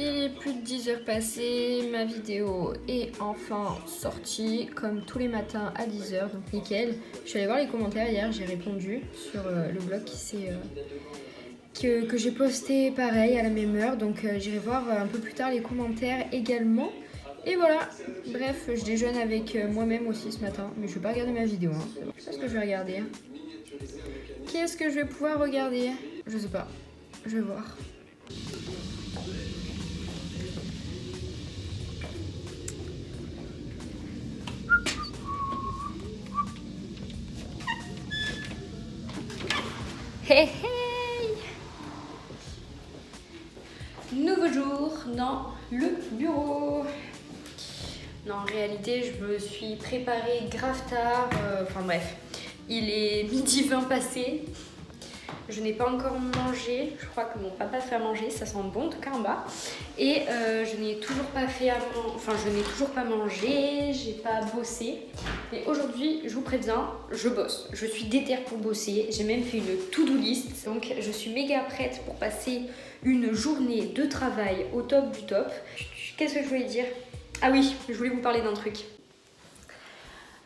Il est plus de 10 heures passées, ma vidéo est enfin sortie, comme tous les matins à 10 heures, donc nickel. Je suis allée voir les commentaires hier, j'ai répondu sur le blog que j'ai posté pareil à la même heure, donc j'irai voir un peu plus tard les commentaires également. Et voilà, bref, je déjeune avec moi-même aussi ce matin, mais je vais pas regarder ma vidéo, hein. Je sais pas ce que je vais regarder. Qu'est-ce que je vais pouvoir regarder? Je sais pas, je vais voir. Hey hey! Nouveau jour dans le bureau. Non, en réalité, je me suis préparée grave tard. Enfin bref, il est midi 20 passé. Je n'ai pas encore mangé. Je crois que mon papa fait à manger. Ça sent bon, en tout cas en bas. Et je n'ai toujours pas fait je n'ai toujours pas mangé. J'ai pas bossé. Et aujourd'hui, je vous préviens, je bosse. Je suis déter pour bosser. J'ai même fait une to-do list. Donc, je suis méga prête pour passer une journée de travail au top du top. Qu'est-ce que je voulais dire? Ah oui, je voulais vous parler d'un truc.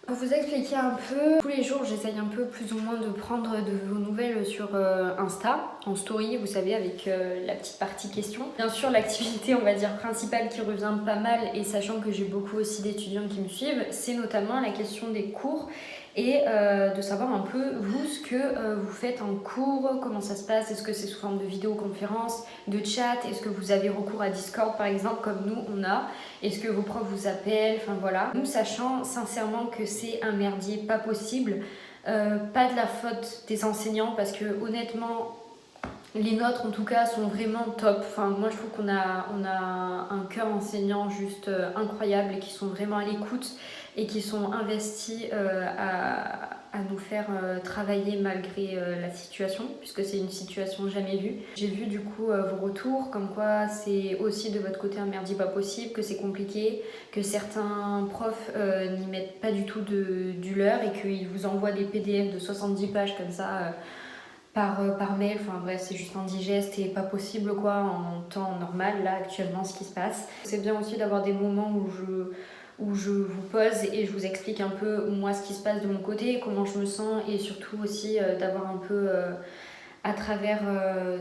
Pour vous expliquer un peu, tous les jours j'essaye un peu plus ou moins de prendre de vos nouvelles sur Insta, en story, vous savez, avec la petite partie questions. Bien sûr, l'activité, on va dire, principale qui revient pas mal, et sachant que j'ai beaucoup aussi d'étudiants qui me suivent, c'est notamment la question des cours et de savoir un peu, vous, ce que vous faites en cours, comment ça se passe, est-ce que c'est sous forme de vidéoconférence, de chat, est-ce que vous avez recours à Discord par exemple, comme nous on a, est-ce que vos profs vous appellent, enfin voilà. Nous, sachant sincèrement que c'est un merdier pas possible, pas de la faute des enseignants, parce que honnêtement, les nôtres en tout cas sont vraiment top. Enfin, moi je trouve qu'on a un cœur enseignant juste incroyable, et qui sont vraiment à l'écoute et qui sont investis à nous faire travailler malgré la situation, puisque c'est une situation jamais vue. J'ai vu du coup vos retours, comme quoi c'est aussi de votre côté un merdier pas possible, que c'est compliqué, que certains profs n'y mettent pas du tout du leur, et qu'ils vous envoient des PDF de 70 pages comme ça par mail. Enfin bref, c'est juste indigeste et pas possible quoi en temps normal là actuellement ce qui se passe. C'est bien aussi d'avoir des moments où je vous pose et je vous explique un peu moi ce qui se passe de mon côté, comment je me sens, et surtout aussi d'avoir un peu à travers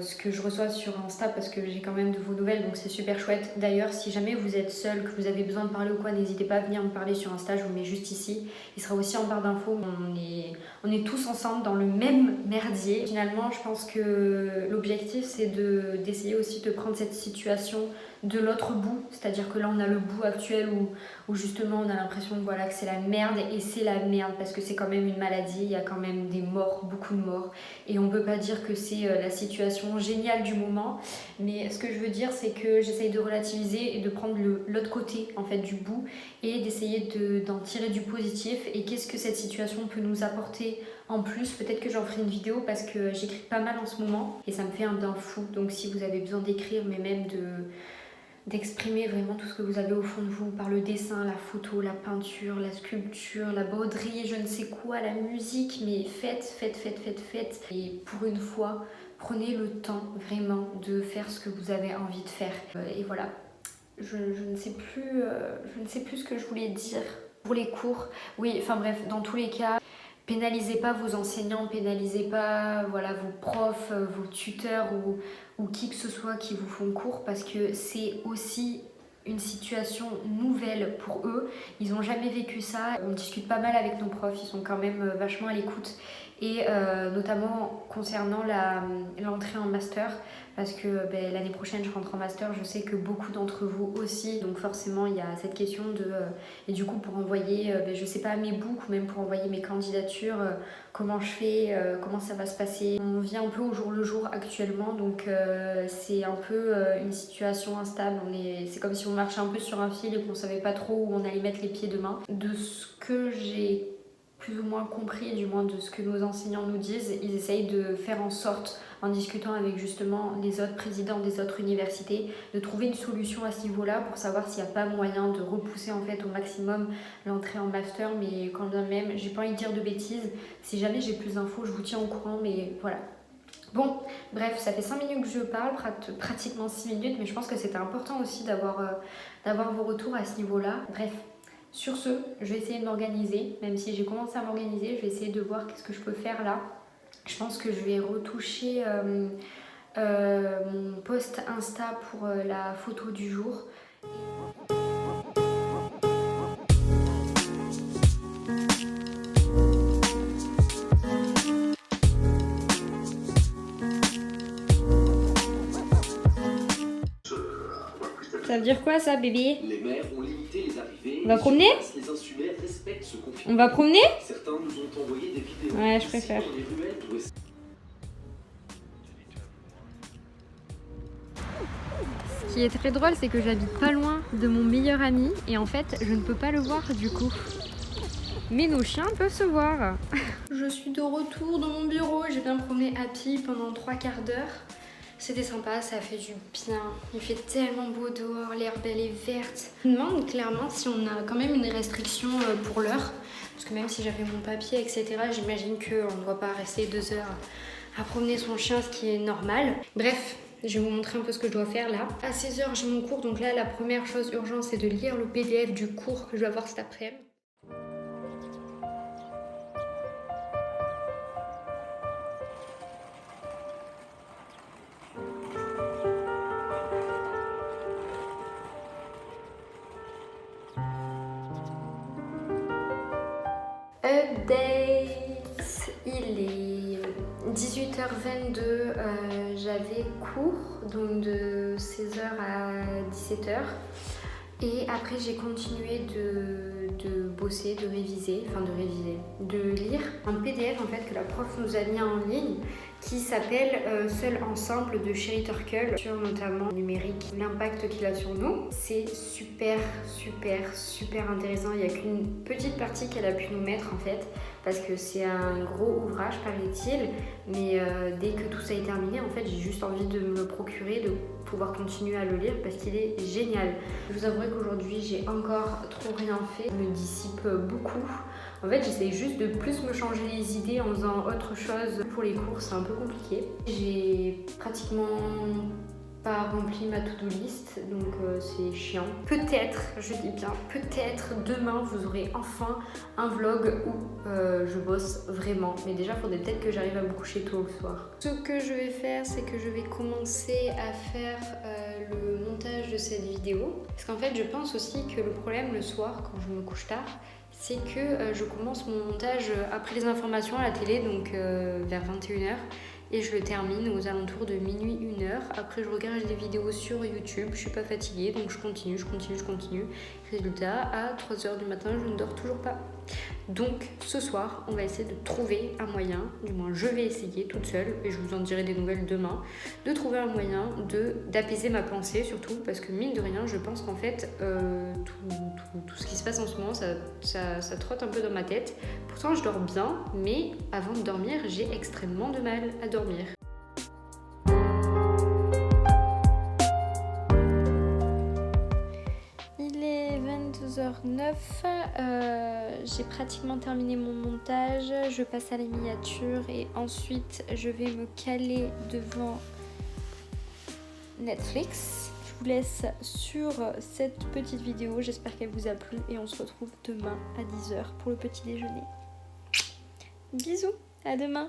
ce que je reçois sur Insta, parce que j'ai quand même de vos nouvelles, donc c'est super chouette. D'ailleurs, si jamais vous êtes seul, que vous avez besoin de parler ou quoi, n'hésitez pas à venir me parler sur Insta, je vous mets juste ici. Il sera aussi en barre d'infos. On est tous ensemble dans le même merdier. Finalement, je pense que l'objectif, c'est d'essayer aussi de prendre cette situation de l'autre bout, c'est-à-dire que là on a le bout actuel où justement on a l'impression voilà, que c'est la merde, et c'est la merde parce que c'est quand même une maladie, il y a quand même des morts, beaucoup de morts, et on peut pas dire que c'est la situation géniale du moment, mais ce que je veux dire c'est que j'essaye de relativiser et de prendre l'autre côté en fait du bout, et d'essayer d'en tirer du positif, et qu'est-ce que cette situation peut nous apporter en plus. Peut-être que j'en ferai une vidéo parce que j'écris pas mal en ce moment et ça me fait un bien fou, donc si vous avez besoin d'écrire, mais même d'exprimer vraiment tout ce que vous avez au fond de vous, par le dessin, la photo, la peinture, la sculpture, la broderie, je ne sais quoi, la musique, mais faites. Et pour une fois, prenez le temps vraiment de faire ce que vous avez envie de faire. Et voilà, je ne sais plus ce que je voulais dire. Pour les cours, oui, enfin bref, dans tous les cas, pénalisez pas vos enseignants, pénalisez pas voilà, vos profs, vos tuteurs ou qui que ce soit qui vous font cours, parce que c'est aussi une situation nouvelle pour eux. Ils n'ont jamais vécu ça. On discute pas mal avec nos profs, ils sont quand même vachement à l'écoute, et notamment concernant l'entrée en master, parce que l'année prochaine je rentre en master, je sais que beaucoup d'entre vous aussi, donc forcément il y a cette question et du coup pour envoyer je sais pas, mes books, ou même pour envoyer mes candidatures, comment je fais, comment ça va se passer. On vit un peu au jour le jour actuellement, donc c'est un peu une situation instable. C'est comme si on marchait un peu sur un fil et qu'on savait pas trop où on allait mettre les pieds demain. De ce que j'ai plus ou moins compris, du moins de ce que nos enseignants nous disent, ils essayent de faire en sorte, en discutant avec justement les autres présidents des autres universités, de trouver une solution à ce niveau-là pour savoir s'il n'y a pas moyen de repousser en fait au maximum l'entrée en master. Mais quand bien même, j'ai pas envie de dire de bêtises, si jamais j'ai plus d'infos, je vous tiens au courant, mais voilà. Bon, bref, ça fait 5 minutes que je parle, pratiquement 6 minutes, mais je pense que c'était important aussi d'avoir vos retours à ce niveau-là. Bref, sur ce, je vais essayer de m'organiser, même si j'ai commencé à m'organiser, je vais essayer de voir qu'est-ce que je peux faire là. Je pense que je vais retoucher mon post Insta pour la photo du jour. Ça veut dire quoi ça, bébé? Les maires ont limité les arrivées. On va promener? Les insulaires respectent ce confinement. On va promener? Certains nous ont envoyé des vidéos. Ouais, je préfère. Dans les ruelles d'Ouest. Ce qui est très drôle, c'est que j'habite pas loin de mon meilleur ami et en fait, je ne peux pas le voir du coup. Mais nos chiens peuvent se voir. Je suis de retour dans mon bureau. J'ai bien promené Happy pendant 3/4 d'heure. C'était sympa, ça a fait du bien. Il fait tellement beau dehors, l'herbe elle est verte. Je me demande clairement si on a quand même une restriction pour l'heure. Parce que même si j'avais mon papier, etc., j'imagine qu'on ne doit pas rester 2 heures à promener son chien, ce qui est normal. Bref, je vais vous montrer un peu ce que je dois faire là. À 16h, j'ai mon cours, donc là, la première chose urgente, c'est de lire le PDF du cours que je vais avoir cet après-midi. Update, il est 18h22, j'avais cours donc de 16h à 17h et après j'ai continué de bosser, de lire un PDF en fait que la prof nous a mis en ligne qui s'appelle Seul ensemble de Sherry Turkle sur notamment le numérique, l'impact qu'il a sur nous. C'est super intéressant. Il n'y a qu'une petite partie qu'elle a pu nous mettre en fait parce que c'est un gros ouvrage paraît-il, mais dès que tout ça est terminé en fait j'ai juste envie de me le procurer, de pouvoir continuer à le lire parce qu'il est génial. Je vous avouerai qu'aujourd'hui j'ai encore trop rien fait, je me dissipe beaucoup. En fait j'essaie juste de plus me changer les idées en faisant autre chose. Pour les cours c'est un peu compliqué. J'ai pratiquement pas rempli ma to-do list, donc c'est chiant. Peut-être, je dis bien peut-être, demain vous aurez enfin un vlog où je bosse vraiment. Mais déjà, il faudrait peut-être que j'arrive à me coucher tôt le soir. Ce que je vais faire, c'est que je vais commencer à faire le montage de cette vidéo. Parce qu'en fait, je pense aussi que le problème le soir, quand je me couche tard, c'est que je commence mon montage après les informations à la télé, donc vers 21h. Et je le termine aux alentours de minuit, 1h. Après, je regarde des vidéos sur YouTube. Je suis pas fatiguée, donc je continue. Résultat, à 3h du matin, je ne dors toujours pas. Donc, ce soir, on va essayer de trouver un moyen, du moins je vais essayer toute seule, et je vous en dirai des nouvelles demain, de trouver un moyen d'apaiser ma pensée, surtout parce que mine de rien, je pense qu'en fait, tout ce qui se passe en ce moment, ça trotte un peu dans ma tête. Pourtant, je dors bien, mais avant de dormir, j'ai extrêmement de mal à dormir. Il est 22h09, j'ai pratiquement terminé mon montage, je passe à la miniature et ensuite je vais me caler devant Netflix. Je vous laisse sur cette petite vidéo, j'espère qu'elle vous a plu et on se retrouve demain à 10h pour le petit déjeuner. Bisous, à demain.